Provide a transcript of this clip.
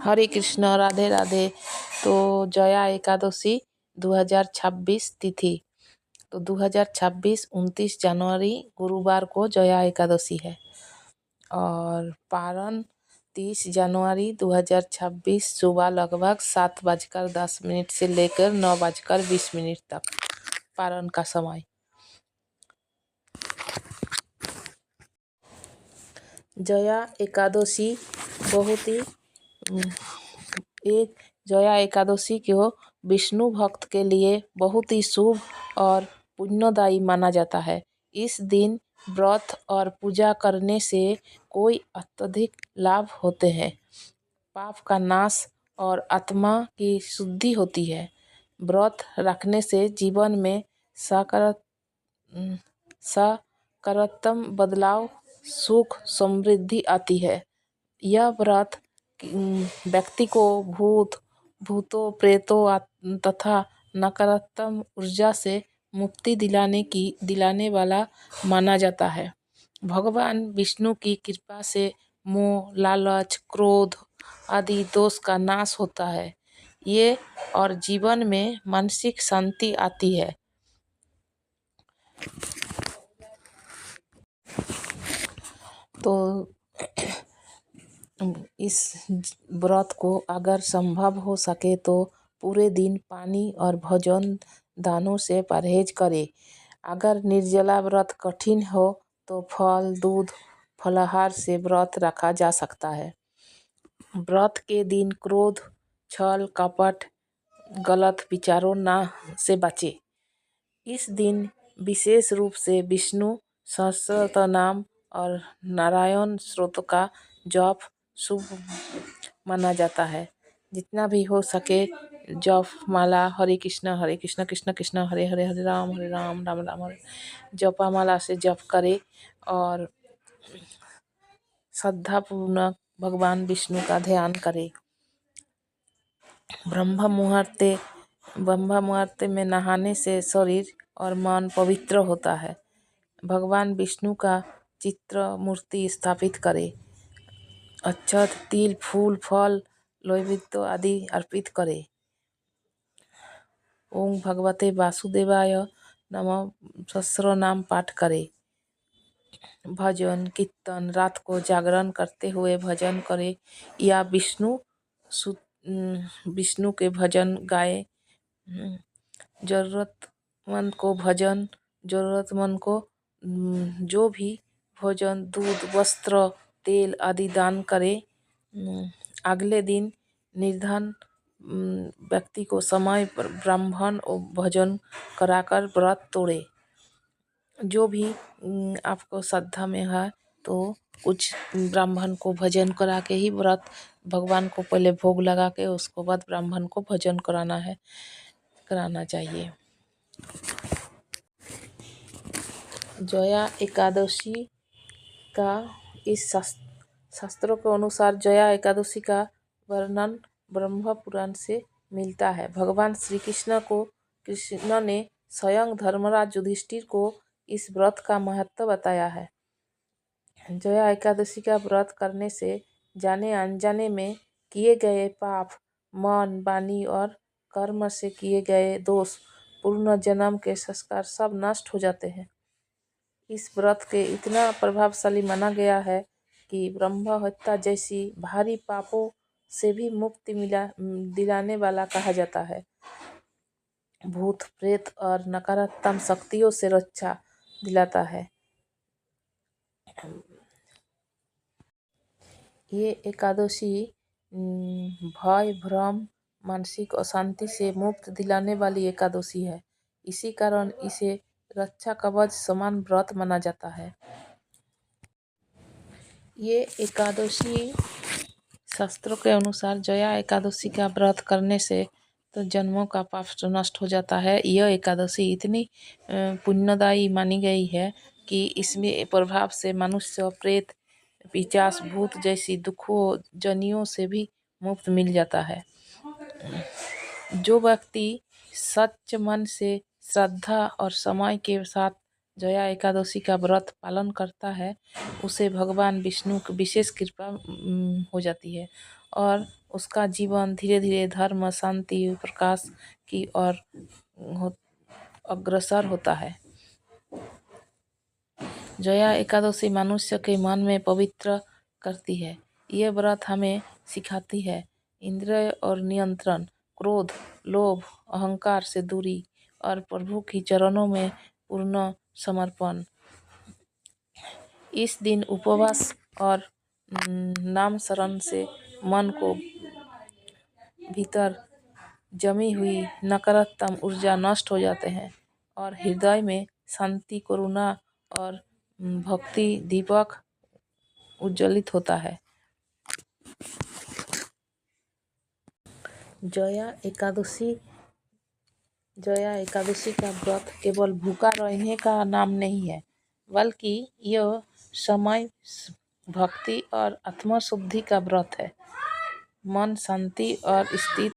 हरे कृष्ण, राधे राधे। तो जया एकादशी 2026 तिथि, तो 2026 29 जनवरी गुरुवार को जया एकादशी है और पारण 30 जनवरी 2026 सुबह लगभग 7:10 से लेकर 9:20 तक पारण का समय। जया एकादशी बहुत ही एक जया एकादशी को विष्णु भक्त के लिए बहुत ही शुभ और पुण्यदायी माना जाता है। इस दिन व्रत और पूजा करने से कोई अत्यधिक लाभ होते हैं, पाप का नाश और आत्मा की शुद्धि होती है। व्रत रखने से जीवन में सकारात्मक बदलाव, सुख समृद्धि आती है। यह व्रत व्यक्ति को भूतों प्रेतों तथा नकारात्मक ऊर्जा से मुक्ति दिलाने वाला माना जाता है। भगवान विष्णु की कृपा से मोह, लालच, क्रोध आदि दोष का नाश होता है ये और जीवन में मानसिक शांति आती है। तो इस व्रत को अगर संभव हो सके तो पूरे दिन पानी और भोजन दानों से परहेज करें। अगर निर्जला व्रत कठिन हो तो फल, दूध, फलाहार से व्रत रखा जा सकता है। व्रत के दिन क्रोध, छल, कपट, गलत विचारों से बचें। इस दिन विशेष रूप से विष्णु सहस्त्र नाम और नारायण स्तोत्र का जप शुभ माना जाता है। जितना भी हो सके जप माला हरे कृष्ण कृष्ण कृष्ण हरे हरे, हरे राम राम राम हरे, जपा माला से जप करे और श्रद्धापूर्वक भगवान विष्णु का ध्यान करे। ब्रह्म मुहूर्त में नहाने से शरीर और मन पवित्र होता है। भगवान विष्णु का चित्र मूर्ति स्थापित करें। अक्षत, तिल, फूल, फल, नैवेद्य आदि अर्पित करें। ओम भगवते वासुदेवाय नमः सहस्र नाम पाठ करें। भजन कीर्तन, रात को जागरण करते हुए भजन करें या विष्णु के भजन गाए। ज़रूरतमंद को जो भी भोजन, दूध, वस्त्र, तेल आदि दान करें। अगले दिन निर्धन व्यक्ति को समय पर ब्राह्मण और भोजन कराकर व्रत तोड़े। जो भी आपको श्रद्धा में है तो कुछ ब्राह्मण को भोजन करा के ही व्रत, भगवान को पहले भोग लगा के उसको बाद ब्राह्मण को भोजन कराना चाहिए। जया एकादशी का इस शास्त्रों के अनुसार जया एकादशी का वर्णन ब्रह्म पुराण से मिलता है। भगवान श्री कृष्ण ने स्वयं धर्मराज युधिष्ठिर को इस व्रत का महत्व बताया है। जया एकादशी का व्रत करने से जाने अनजाने में किए गए पाप, मन, वाणी और कर्म से किए गए दोष, पूर्ण जन्म के संस्कार सब नष्ट हो जाते हैं। इस व्रत के इतना प्रभावशाली माना गया है कि ब्रह्म हत्या जैसी भारी पापों से भी मुक्ति दिलाने वाला कहा जाता है। भूत, प्रेत और नकारात्मक शक्तियों से रक्षा दिलाता है। ये एकादशी भय, भ्रम, मानसिक अशांति से मुक्त दिलाने वाली एकादशी है। इसी कारण इसे रक्षा कवच समान व्रत माना जाता है। ये एकादशी शास्त्रों के अनुसार जया एकादशी का व्रत करने से तो जन्मों का पाप नष्ट हो जाता है। यह एकादशी इतनी पुण्यदायी मानी गई है कि इसमें प्रभाव से मनुष्य, प्रेत, पिशाच, भूत जैसी दुखों जनियों से भी मुक्त मिल जाता है। जो व्यक्ति सच्चे मन से श्रद्धा और समय के साथ जया एकादशी का व्रत पालन करता है उसे भगवान विष्णु की विशेष कृपा हो जाती है और उसका जीवन धीरे धीरे धर्म, शांति, प्रकाश की ओर अग्रसर होता है। जया एकादशी मनुष्य के मन में पवित्र करती है। ये व्रत हमें सिखाती है इंद्रिय और नियंत्रण, क्रोध, लोभ, अहंकार से दूरी और प्रभु की चरणों में पूर्ण समर्पण। इस दिन उपवास और नाम शरण से मन को भीतर जमी हुई नकारात्मक ऊर्जा नष्ट हो जाते हैं और हृदय में शांति, करुणा और भक्ति दीपक उज्ज्वलित होता है। जया एकादशी का व्रत केवल भूखा रहने का नाम नहीं है, बल्कि यह समय, भक्ति और आत्मशुद्धि का व्रत है। मन शांति और स्थिति